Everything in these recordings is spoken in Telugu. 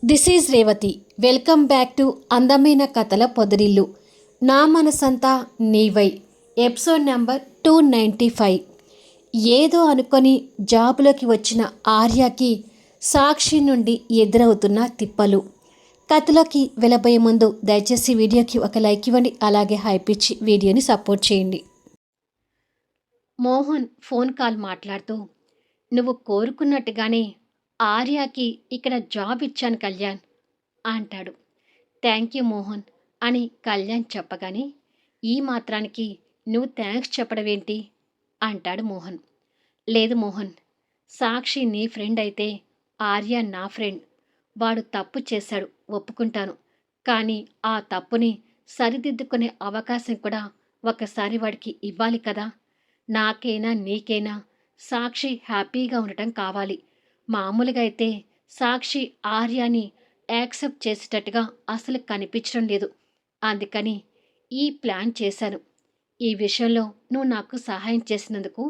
This is Revathi. Welcome back to అందమైన కథల పొదరిల్లు. నా మనసంతా నీవై. Episode number 295. ఏదో అనుకొని జాబులోకి వచ్చిన ఆర్యకి సాక్షి నుండి ఎదురవుతున్న తిప్పలు. కథలోకి వెళ్ళబోయే ముందు దయచేసి వీడియోకి ఒక లైక్ ఇవ్వండి, అలాగే హైప్ ఇచ్చి వీడియోని సపోర్ట్ చేయండి. మోహన్ ఫోన్ కాల్ మాట్లాడుతూ, నువ్వు కోరుకున్నట్టుగానే ఆర్యాకి ఇక్కడ జాబ్ ఇచ్చాను కళ్యాణ్ అంటాడు. థ్యాంక్ యూ మోహన్ అని కళ్యాణ్ చెప్పగానే, ఈ మాత్రానికి నువ్వు థ్యాంక్స్ చెప్పడమేంటి అంటాడు మోహన్. లేదు మోహన్, సాక్షి నీ ఫ్రెండ్ అయితే ఆర్య నా ఫ్రెండ్. వాడు తప్పు చేశాడు, ఒప్పుకుంటాను. కానీ ఆ తప్పుని సరిదిద్దుకునే అవకాశం కూడా ఒకసారి వాడికి ఇవ్వాలి కదా. నాకైనా నీకైనా సాక్షి హ్యాపీగా ఉండటం కావాలి. మామూలుగా అయితే సాక్షి ఆర్యాని యాక్సెప్ట్ చేసేటట్టుగా అసలు కనిపించడం లేదు. అందుకని ఈ ప్లాన్ చేశాను. ఈ విషయంలో నువ్వు నాకు సహాయం చేసినందుకు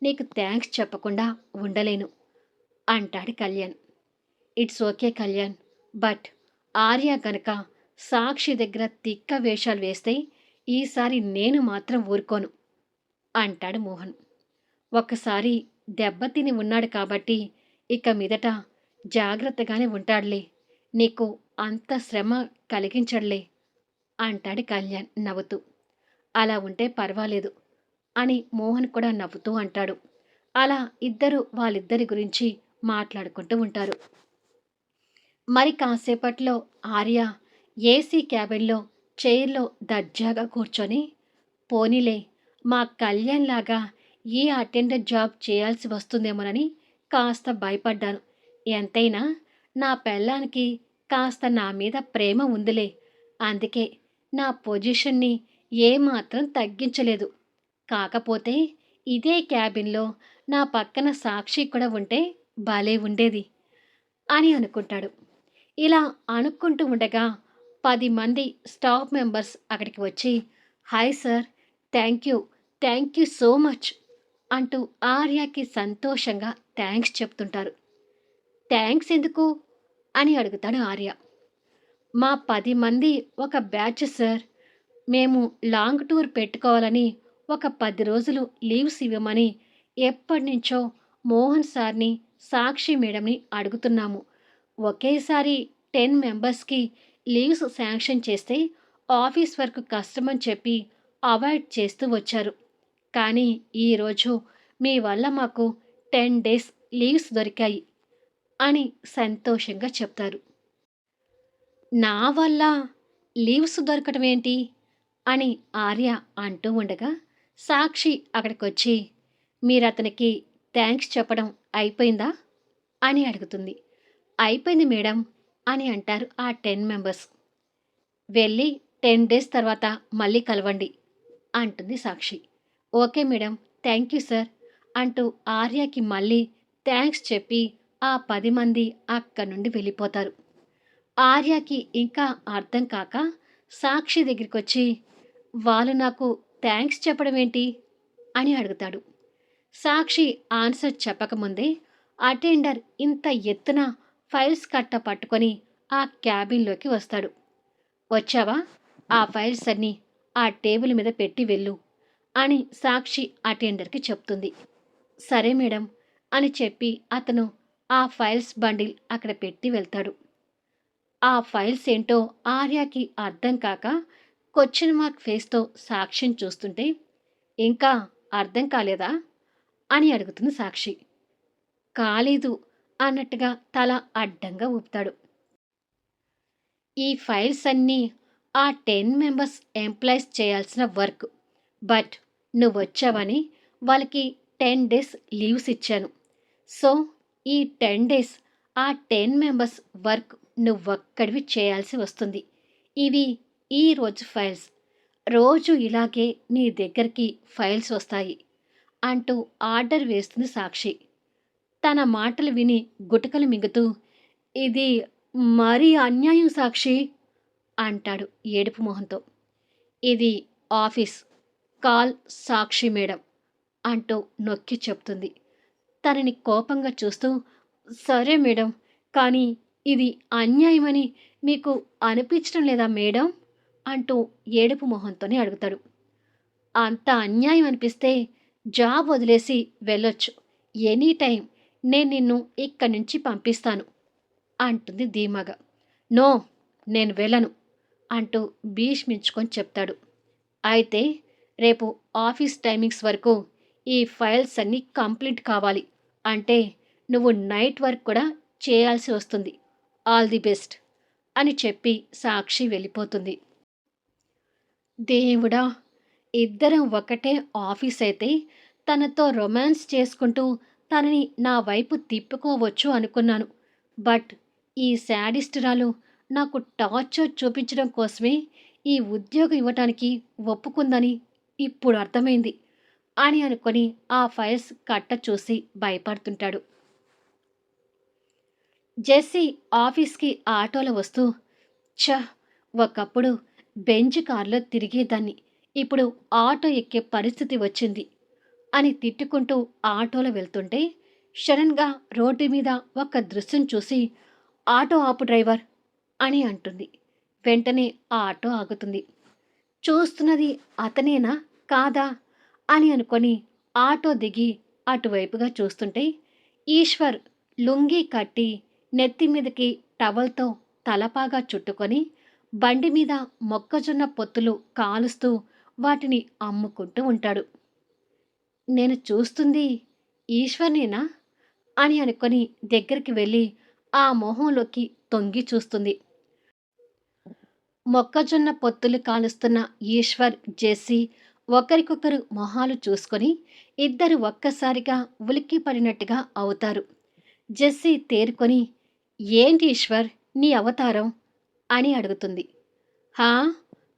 నీకు థ్యాంక్స్ చెప్పకుండా ఉండలేను అంటాడు Kalyan. It's okay Kalyan, but Arya గనక సాక్షి దగ్గర తిక్క వేషాలు వేస్తే ఈసారి నేను మాత్రం ఊరుకోను అంటాడు మోహన్. ఒక్కసారి దెబ్బతిని ఉన్నాడు కాబట్టి ఇక మీదట జాగ్రత్తగానే ఉంటాడులే, నీకు అంత శ్రమ కలిగించడులే అంటాడు కళ్యాణ్ నవ్వుతూ. అలా ఉంటే పర్వాలేదు అని మోహన్ కూడా నవ్వుతూ అంటాడు. అలా ఇద్దరు వాళ్ళిద్దరి గురించి మాట్లాడుకుంటూ ఉంటారు. మరి కాసేపట్లో ఆర్య ఏసీ క్యాబిన్లో చైర్లో దర్జాగా కూర్చొని, పోనీలే మా కళ్యాణ్ లాగా ఈ అటెండర్ జాబ్ చేయాల్సి వస్తుందేమోనని కాస్త భయపడ్డాను. ఎంతైనా నా పెళ్ళానికి కాస్త నా మీద ప్రేమ ఉందిలే, అందుకే నా పొజిషన్ని ఏమాత్రం తగ్గించలేదు. కాకపోతే ఇదే క్యాబిన్లో నా పక్కన సాక్షి కూడా ఉంటే భలే ఉండేది అని అనుకుంటాడు. ఇలా అనుకుంటూ ఉండగా 10 మంది స్టాఫ్ మెంబర్స్ అక్కడికి వచ్చి, hi sir, thank you so much అంటూ ఆర్యకి సంతోషంగా థ్యాంక్స్ చెప్తుంటారు. థ్యాంక్స్ ఎందుకు అని అడుగుతాడు ఆర్య. మా 10 మంది ఒక బ్యాచ్ సార్. మేము లాంగ్ టూర్ పెట్టుకోవాలని ఒక 10 రోజులు లీవ్స్ ఇవ్వమని ఎప్పటినుంచో మోహన్ సార్ని, సాక్షి మేడంని అడుగుతున్నాము. ఒకేసారి 10 మెంబర్స్కి లీవ్స్ శాంక్షన్ చేస్తే ఆఫీస్ వర్క్ కష్టమని చెప్పి అవాయిడ్ చేస్తూ వచ్చారు. కానీ ఈరోజు మీ వల్ల మాకు 10 డేస్ లీవ్స్ దొరికాయి అని సంతోషంగా చెప్తారు. నా వల్ల లీవ్స్ దొరకటం ఏంటి అని ఆర్య అంటూ ఉండగా, సాక్షి అక్కడికొచ్చి, మీరు అతనికి థ్యాంక్స్ చెప్పడం అయిపోయిందా అని అడుగుతుంది. అయిపోయింది మేడం అని అంటారు ఆ 10 మెంబర్స్. వెళ్ళి 10 డేస్ తర్వాత మళ్ళీ కలవండి అంటుంది Sakshi. Okay madam, thank you sir అంటూ ఆర్యకి మళ్ళీ థ్యాంక్స్ చెప్పి ఆ 10 మంది అక్కడి నుండి వెళ్ళిపోతారు. ఆర్యకి ఇంకా అర్థం కాక సాక్షి దగ్గరికి వచ్చి, వాళ్ళు నాకు థ్యాంక్స్ చెప్పడం ఏంటి అని అడుగుతాడు. సాక్షి ఆన్సర్ చెప్పకముందే అటెండర్ ఇంత ఎత్తున ఫైల్స్ కట్ట పట్టుకొని ఆ క్యాబిన్లోకి వస్తాడు. వచ్చావా, ఆ ఫైల్స్ అన్నీ ఆ టేబుల్ మీద పెట్టి వెళ్ళు అని సాక్షి అటెండర్కి చెప్తుంది. సరే మేడం అని చెప్పి అతను ఆ ఫైల్స్ బండిల్ అక్కడ పెట్టి వెళ్తాడు. ఆ ఫైల్స్ ఏంటో ఆర్యకి అర్థం కాక క్వశ్చన్ మార్క్ ఫేస్తో సాక్షిని చూస్తుంటే, ఇంకా అర్థం కాలేదా అని అడుగుతుంది సాక్షి. కాలేదు అన్నట్టుగా తల అడ్డంగా ఊపుతాడు. ఈ ఫైల్స్ అన్నీ ఆ 10 మెంబర్స్ ఎంప్లాయీస్ చేయాల్సిన వర్క్. బట్ నువ్వు వచ్చావని వాళ్ళకి 10 డేస్ లీవ్స్ ఇచ్చాను. సో ఈ 10 డేస్ ఆ 10 మెంబర్స్ వర్క్ నువ్వొక్కడివి చేయాల్సి వస్తుంది. ఇవి ఈరోజు ఫైల్స్. రోజు ఇలాగే నీ దగ్గరికి ఫైల్స్ వస్తాయి అంటూ ఆర్డర్ వేస్తుంది సాక్షి. తన మాటలు విని గుటకలు మింగుతూ, ఇది మరీ అన్యాయం సాక్షి అంటాడు ఏడుపు మొహంతో. ఇది ఆఫీస్, కాల్ సాక్షి మేడం అంటూ నొక్కి చెప్తుంది. తనని కోపంగా చూస్తూ, సరే మేడం, కానీ ఇది అన్యాయమని మీకు అనిపించడం లేదా మేడం? అంటూ ఏడుపు మొహంతోనే అడుగుతాడు. అంత అన్యాయం అనిపిస్తే జాబ్ వదిలేసి వెళ్ళొచ్చు. ఎనీ టైం నేను నిన్ను ఇక్కడి నుంచి పంపిస్తాను అంటుంది ధీమాగా. నో, నేను వెళ్ళను అంటూ భీష్మించుకొని చెప్తాడు. అయితే రేపు ఆఫీస్ టైమింగ్స్ వరకు ఈ ఫైల్స్ అన్నీ కంప్లీట్ కావాలి. అంటే నువ్వు నైట్ వర్క్ కూడా చేయాల్సి వస్తుంది. ఆల్ ది బెస్ట్ అని చెప్పి సాక్షి వెళ్ళిపోతుంది. దేవుడా! ఇద్దరం ఒకటే ఆఫీస్ అయితే తనతో రొమాన్స్ చేసుకుంటూ తనని నా వైపు తిప్పుకోవచ్చు అనుకున్నాను. బట్ ఈ శాడిస్టురాలు నాకు టార్చర్ చూపించడం కోసమే ఈ ఉద్యోగం ఇవ్వటానికి ఒప్పుకుందని ఇప్పుడు అర్థమైంది అని అనుకొని ఆ ఫైల్స్ కట్ట చూసి భయపడుతుంటాడు. జెస్సీ ఆఫీస్కి ఆటోలో వస్తూ, ఛ! ఒకప్పుడు బెంజ్ కార్లో తిరిగేదాన్ని. ఇప్పుడు ఆటో ఎక్కే పరిస్థితి వచ్చింది అని తిట్టుకుంటూ ఆటోలో వెళ్తుంటే సడన్గా రోడ్డు మీద ఒక దృశ్యం చూసి, ఆటో ఆపు డ్రైవర్ అని అంటుంది. వెంటనే ఆ ఆటో ఆగుతుంది. చూస్తున్నది అతనేనా కాదా అని అనుకొని ఆటో దిగి అటువైపుగా చూస్తుంటే ఈశ్వర్ లుంగీ కట్టి నెత్తి మీదకి టవల్తో తలపాగా చుట్టుకొని బండి మీద మొక్కజొన్న పొత్తులు కాలుస్తూ వాటిని అమ్ముకుంటూ ఉంటాడు. నేను చూస్తుంది ఈశ్వర్నేనా అని అనుకొని దగ్గరికి వెళ్ళి ఆ మొహంలోకి తొంగి చూస్తుంది. మొక్కజొన్న పొత్తులు కాలుస్తున్న ఈశ్వర్, జెస్సీ ఒకరికొకరు మొహాలు చూసుకొని ఇద్దరు ఒక్కసారిగా ఉలిక్కిపడినట్టుగా అవుతారు. జెస్సీ తేరుకొని, ఏంటి ఈశ్వర్ నీ అవతారం అని అడుగుతుంది. హా,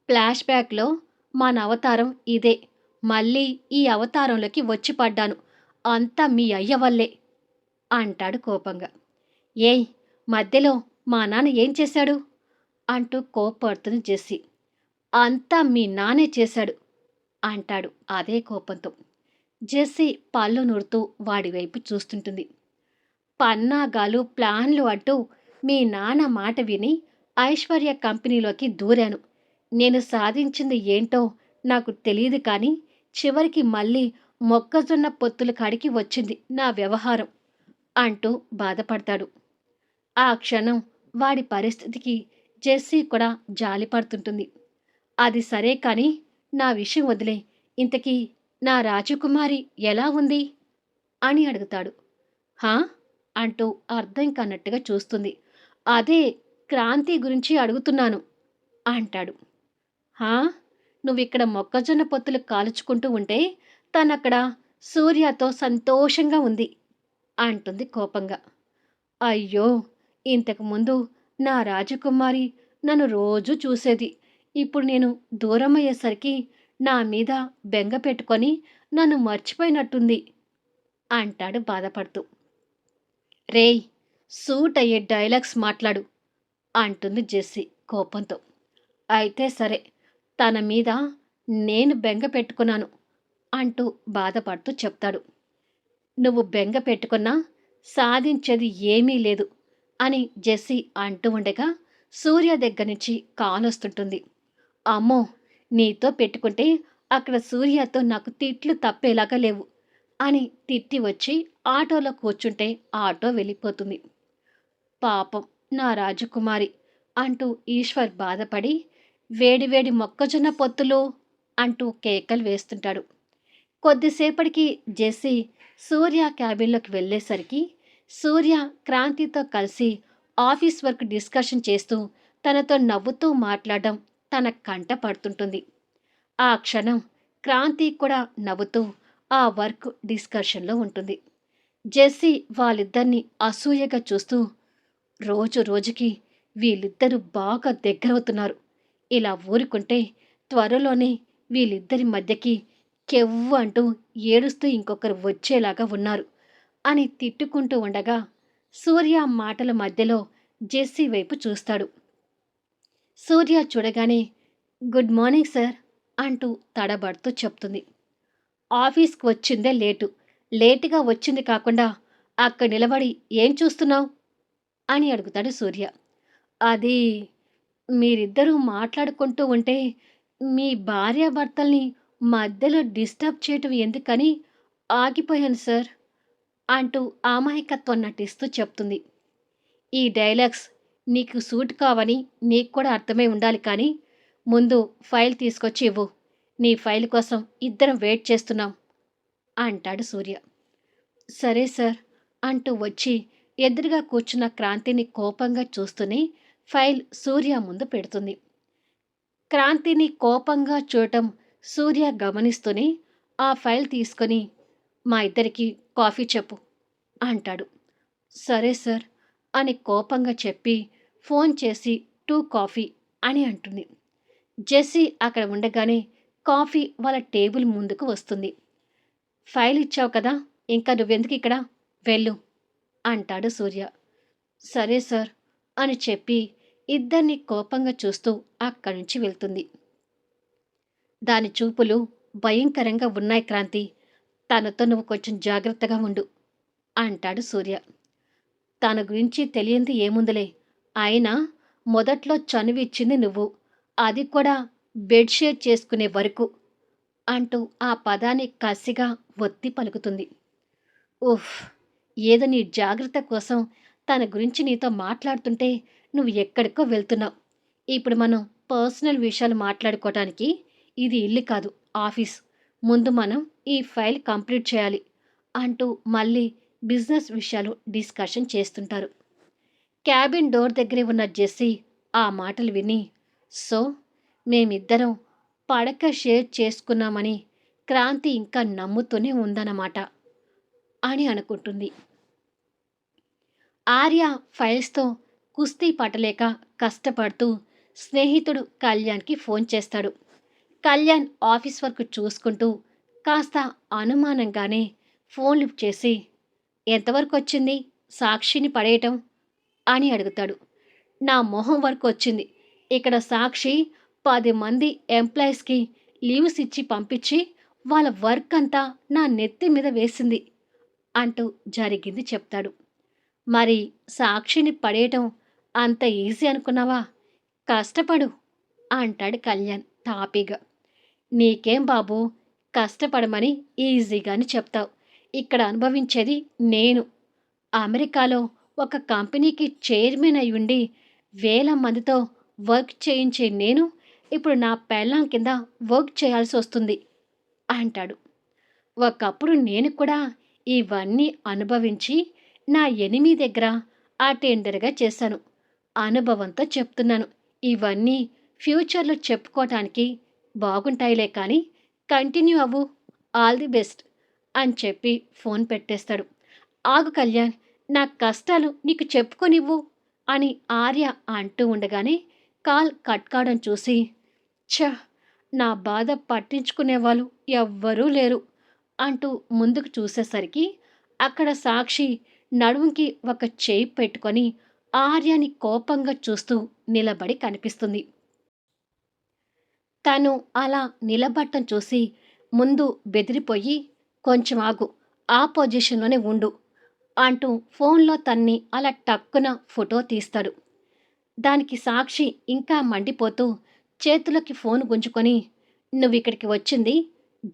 ఫ్లాష్ బ్యాక్లో మన అవతారం ఇదే. మళ్ళీ ఈ అవతారంలోకి వచ్చి పడ్డాను. అంతా మీ అయ్య వల్లే అంటాడు కోపంగా. ఏయ్, మధ్యలో మా నాన్న ఏం చేశాడు అంటూ కోప్పడుతుంది జెస్సీ. అంతా మీ నానే చేశాడు అంటాడు అదే కోపంతో. జెస్సీ పళ్ళు నూరుతూ వాడి వైపు చూస్తుంటుంది. పన్నాగాలు ప్లాన్లు అంటూ మీ నాన్న మాట విని ఐశ్వర్య కంపెనీలోకి దూరాను. నేను సాధించింది ఏంటో నాకు తెలియదు కానీ చివరికి మళ్ళీ మొక్కజొన్న పొత్తుల కాడికి వచ్చింది నా వ్యవహారం అంటూ బాధపడతాడు. ఆ క్షణం వాడి పరిస్థితికి జెస్సీ కూడా జాలిపడుతుంటుంది. అది సరే కానీ నా విషయం వదిలే, ఇంతకీ నా రాజకుమారి ఎలా ఉంది అని అడుగుతాడు. హా అంటూ అర్థం కానట్టుగా చూస్తుంది. అదే క్రాంతి గురించి అడుగుతున్నాను అంటాడు. హా, నువ్విక్కడ మొక్కజొన్న పొత్తులు కాల్చుకుంటూ ఉంటే తనక్కడ సూర్యతో సంతోషంగా ఉంది అంటుంది కోపంగా. అయ్యో, ఇంతకుముందు నా రాజకుమారి నన్ను రోజూ చూసేది. ఇప్పుడు నేను దూరమయ్యేసరికి నా మీద బెంగ పెట్టుకొని నన్ను మర్చిపోయినట్టుంది అంటాడు బాధపడుతూ. రేయ్, సూట్ అయ్యే డైలాగ్స్ మాట్లాడు అంటుంది జెస్సీ కోపంతో. అయితే సరే, తన మీద నేను బెంగ పెట్టుకున్నాను అంటూ బాధపడుతూ చెప్తాడు. నువ్వు బెంగ పెట్టుకున్నా సాధించేది ఏమీ లేదు అని జెస్సీ అంటూ ఉండగా సూర్య దగ్గర నుంచి కాలొస్తుంటుంది. అమ్మో, నీతో పెట్టుకుంటే అక్కడ సూర్యతో నాకు తిట్లు తప్పేలాగా లేవు అని తిట్టి వచ్చి ఆటోలో కూర్చుంటే ఆటో వెళ్ళిపోతుంది. పాపం నా రాజకుమారి అంటూ ఈశ్వర్ బాధపడి వేడివేడి మొక్కజొన్న పొత్తులు అంటూ కేకలు వేస్తుంటాడు. కొద్దిసేపటికి జెస్సీ సూర్య క్యాబిన్లోకి వెళ్ళేసరికి సూర్య క్రాంతితో కలిసి ఆఫీస్ వర్క్ డిస్కషన్ చేస్తూ తనతో నవ్వుతూ మాట్లాడడం తన కంట పడుతుంటుంది. ఆ క్షణం క్రాంతి కూడా నవ్వుతూ ఆ వర్క్ డిస్కషన్లో ఉంటుంది. జెస్సీ వాళ్ళిద్దరినీ అసూయగా చూస్తూ, రోజు రోజుకి వీళ్ళిద్దరూ బాగా దగ్గరవుతున్నారు. ఇలా ఊరుకుంటే త్వరలోనే వీళ్ళిద్దరి మధ్యకి కెవ్వు అంటూ ఏడుస్తూ ఇంకొకరు వచ్చేలాగా ఉన్నారు అని తిట్టుకుంటూ ఉండగా సూర్య మాటల మధ్యలో జెస్సీ వైపు చూస్తాడు. సూర్య చూడగానే గుడ్ మార్నింగ్ సార్ అంటూ తడబడుతూ చెప్తుంది. ఆఫీస్కి వచ్చిందే లేటుగా వచ్చింది కాకుండా అక్కడ నిలబడి ఏం చూస్తున్నావు అని అడుగుతాడు సూర్య. అది మీరిద్దరూ మాట్లాడుకుంటూ ఉంటే మీ భార్యాభర్తల్ని మధ్యలో డిస్టర్బ్ చేయటం ఎందుకని ఆగిపోయాను సార్ అంటూ అమాయకత్వం నటిస్తూ చెప్తుంది. ఈ డైలాగ్స్ నీకు సూట్ కావని నీకు కూడా అర్థమై ఉండాలి కానీ ముందు ఫైల్ తీసుకొచ్చి ఇవ్వు. నీ ఫైల్ కోసం ఇద్దరం వెయిట్ చేస్తున్నాం అంటాడు సూర్య. సరే సార్ అంటూ వచ్చి ఎదురుగా కూర్చున్న క్రాంతిని కోపంగా చూస్తూనే ఫైల్ సూర్య ముందు పెడుతుంది. క్రాంతిని కోపంగా చూడటం సూర్య గమనిస్తూనే ఆ ఫైల్ తీసుకొని మా ఇద్దరికి కాఫీ చెప్పు అంటాడు. సరే సార్ అని కోపంగా చెప్పి ఫోన్ చేసి 2 కాఫీ అని అంటుంది. జెస్సీ అక్కడ ఉండగానే కాఫీ వాళ్ళ టేబుల్ ముందుకు వస్తుంది. ఫైల్ ఇచ్చావు కదా, ఇంకా నువ్వెందుకు ఇక్కడ, వెళ్ళు అంటాడు సూర్య. సరే సార్ అని చెప్పి ఇద్దరిని కోపంగా చూస్తూ అక్కడి నుంచి వెళ్తుంది. దాని చూపులు భయంకరంగా ఉన్నాయి క్రాంతి, తనతో నువ్వు కొంచెం జాగ్రత్తగా ఉండు అంటాడు సూర్య. తన గురించి తెలియంది ఏముందిలే, అయినా మొదట్లో చనువు ఇచ్చింది నువ్వు, అది కూడా బెడ్ షేర్ చేసుకునే వరకు అంటూ ఆ పదాన్ని కసిగా ఒత్తి పలుకుతుంది. ఉఫ్, ఏదో నీ జాగ్రత్త కోసం తన గురించి నీతో మాట్లాడుతుంటే నువ్వు ఎక్కడికో వెళ్తున్నావు. ఇప్పుడు మనం పర్సనల్ విషయాలు మాట్లాడుకోవటానికి ఇది ఇల్లు కాదు, ఆఫీస్. ముందు మనం ఈ ఫైల్ కంప్లీట్ చేయాలి అంటూ మళ్ళీ బిజినెస్ విషయాలు డిస్కషన్ చేస్తుంటారు. క్యాబిన్ డోర్ దగ్గరే ఉన్న జెస్సీ ఆ మాటలు విని, సో మేమిద్దరం పడక షేర్ చేసుకున్నామని క్రాంతి ఇంకా నమ్ముతూనే ఉందన్నమాట అని అనుకుంటుంది. ఆర్య ఫైల్స్తో కుస్తీ పట్టలేక కష్టపడుతూ స్నేహితుడు కళ్యాణ్కి ఫోన్ చేస్తాడు. కళ్యాణ్ ఆఫీస్ వర్క్ చూసుకుంటూ కాస్త అనుమానంగానే ఫోన్ లిఫ్ట్ చేసి, ఎంతవరకు వచ్చింది సాక్షిని పడేయటం అని అడుగుతాడు. నా మొహం వరకు వచ్చింది. ఇక్కడ సాక్షి 10 మంది ఎంప్లాయీస్కి లీవ్స్ ఇచ్చి పంపించి వాళ్ళ వర్క్ అంతా నా నెత్తి మీద వేసింది అంటూ జరిగింది చెప్తాడు. మరి సాక్షిని పడేయటం అంత ఈజీ అనుకున్నావా? కష్టపడు అంటాడు కళ్యాణ్ తాపీగా. నీకేం బాబు, కష్టపడమని ఈజీగాని చెప్తావు, ఇక్కడ అనుభవించేది నేను. అమెరికాలో ఒక కంపెనీకి చైర్మన్ అయి ఉండి వేల మందితో వర్క్ చేయించే నేను ఇప్పుడు నా పెళ్ళాం కింద వర్క్ చేయాల్సి వస్తుంది అంటాడు. ఒకప్పుడు నేను కూడా ఇవన్నీ అనుభవించి నా ఎనిమి దగ్గర అటెండర్గా చేశాను. అనుభవంతో చెప్తున్నాను. ఇవన్నీ ఫ్యూచర్లో చెప్పుకోవటానికి బాగుంటాయిలే కానీ కంటిన్యూ అవ్వు, ఆల్ ది బెస్ట్ అని చెప్పి ఫోన్ పెట్టేస్తాడు. ఆగు కళ్యాణ్, నా కష్టాలు నీకు చెప్పుకొనివ్వు అని ఆర్య అంటూ ఉండగానే కాల్ కట్ కావడం చూసి, ఛ, నా బాధ పట్టించుకునేవాళ్ళు ఎవ్వరూ లేరు అంటూ ముందుకు చూసేసరికి అక్కడ సాక్షి నడుముకి ఒక చేయి పెట్టుకొని ఆర్యని కోపంగా చూస్తూ నిలబడి కనిపిస్తుంది. తను అలా నిలబడటం చూసి ముందు బెదిరిపోయి, కొంచెం ఆగు, ఆ పొజిషన్లోనే ఉండు అంటూ ఫోన్లో తన్ని అలా టక్కున ఫోటో తీస్తాడు. దానికి సాక్షి ఇంకా మండిపోతూ చేతులకి ఫోన్ గుంజుకొని, నువ్విక్కడికి వచ్చింది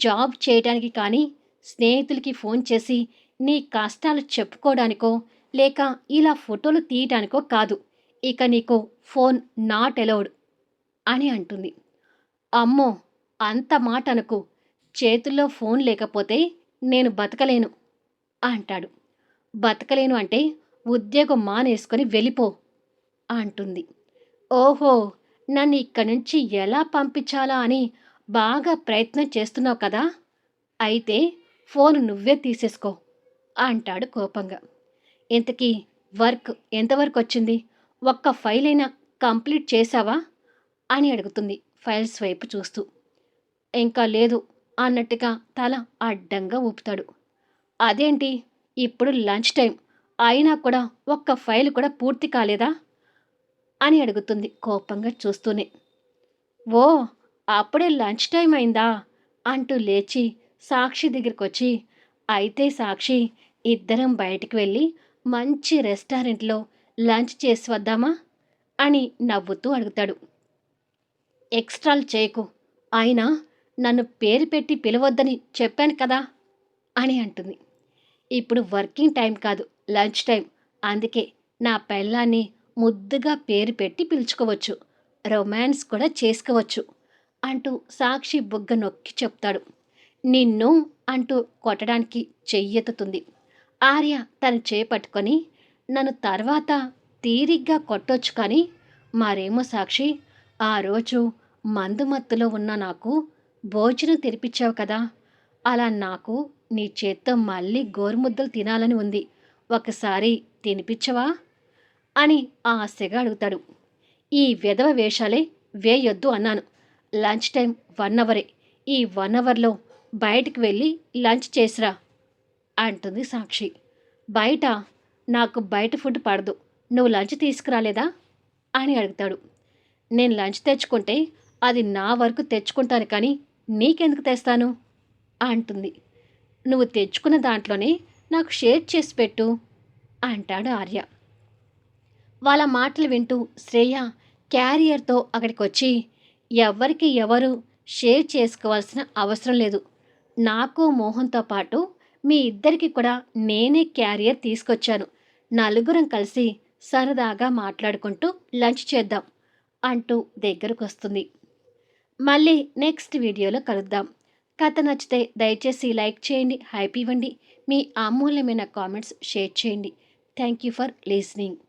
జాబ్ చేయడానికి కానీ స్నేహితులకి ఫోన్ చేసి నీ కష్టాలు చెప్పుకోవడానికో లేక ఇలా ఫోటోలు తీయటానికో కాదు. ఇక నీకు ఫోన్ నాట్ అలౌడ్ అని అంటుంది. అమ్మో, అంత మాట అనకు, చేతుల్లో ఫోన్ లేకపోతే నేను బతకలేను అంటాడు. బతకలేను అంటే ఉద్యోగం మానేసుకొని వెళ్ళిపో అంటుంది. ఓహో, నన్ను ఇక్కడి నుంచి ఎలా పంపించాలా అని బాగా ప్రయత్నం చేస్తున్నావు కదా, అయితే ఫోన్ నువ్వే తీసేసుకో అంటాడు కోపంగా. ఇంతకీ వర్క్ ఎంతవరకు వచ్చింది, ఒక్క ఫైల్ అయినా కంప్లీట్ చేశావా అని అడుగుతుంది ఫైల్స్ వైపు చూస్తూ. ఇంకా లేదు అన్నట్టుగా తల అడ్డంగా ఊపుతాడు. అదేంటి, ఇప్పుడు లంచ్ టైం అయినా కూడా ఒక్క ఫైల్ కూడా పూర్తి కాలేదా అని అడుగుతుంది కోపంగా చూస్తూనే. ఓ, అప్పుడే లంచ్ టైం అయిందా అంటూ లేచి సాక్షి దగ్గరికి వచ్చి, అయితే సాక్షి, ఇద్దరం బయటికి వెళ్ళి మంచి రెస్టారెంట్లో లంచ్ చేసి వద్దామా అని నవ్వుతూ అడుగుతాడు. ఎక్స్ట్రాలు చేయకు, అయినా నన్ను పేరు పెట్టి పిలవద్దని చెప్పాను కదా అని అంటుంది. ఇప్పుడు వర్కింగ్ టైం కాదు, లంచ్ టైం. అందుకే నా పెళ్ళాన్ని ముద్దుగా పేరు పెట్టి పిలుచుకోవచ్చు, రొమాన్స్ కూడా చేసుకోవచ్చు అంటూ సాక్షి బుగ్గ నొక్కి చెప్తాడు. నిన్ను అంటూ కొట్టడానికి చెయ్యెత్తుతుంది. ఆర్య తన చేపట్టుకొని నన్ను తర్వాత తీరిగ్గా కొట్టొచ్చు కానీ మరేమో సాక్షి, ఆ రోజు మందుమత్తులో ఉన్న నాకు భోజనం తెరిపించావు కదా, అలా నాకు నీ చేత్తో మళ్ళీ గోరుముద్దలు తినాలని ఉంది, ఒకసారి తినిపించవా అని ఆశగా అడుగుతాడు. ఈ విధవ వేషాలే వేయొద్దు అన్నాను. లంచ్ టైం 1 అవరే, ఈ 1 అవర్లో బయటికి వెళ్ళి లంచ్ చేసిరా అంటుంది సాక్షి. బయట నాకు బయట ఫుడ్ పడదు, నువ్వు లంచ్ తీసుకురాలేదా అని అడుగుతాడు. నేను లంచ్ తెచ్చుకుంటే అది నా వరకు తెచ్చుకుంటాను కానీ నీకెందుకు తెస్తాను అంటుంది. నువ్వు తెచ్చుకున్న దాంట్లోనే నాకు షేర్ చేసి పెట్టు అంటాడు ఆర్య. వాళ్ళ మాటలు వింటూ శ్రేయ క్యారియర్తో అక్కడికి వచ్చి, ఎవరికి ఎవరు షేర్ చేసుకోవాల్సిన అవసరం లేదు, నాకు మోహన్తో పాటు మీ ఇద్దరికి కూడా నేనే క్యారియర్ తీసుకొచ్చాను, నలుగురం కలిసి సరదాగా మాట్లాడుకుంటూ లంచ్ చేద్దాం అంటూ దగ్గరకు వస్తుంది. మళ్ళీ నెక్స్ట్ వీడియోలో కలుద్దాం. కథ నచ్చితే దయచేసి లైక్ చేయండి, హైప్ ఇవ్వండి, మీ అమూల్యమైన కామెంట్స్ షేర్ చేయండి. Thank you for listening.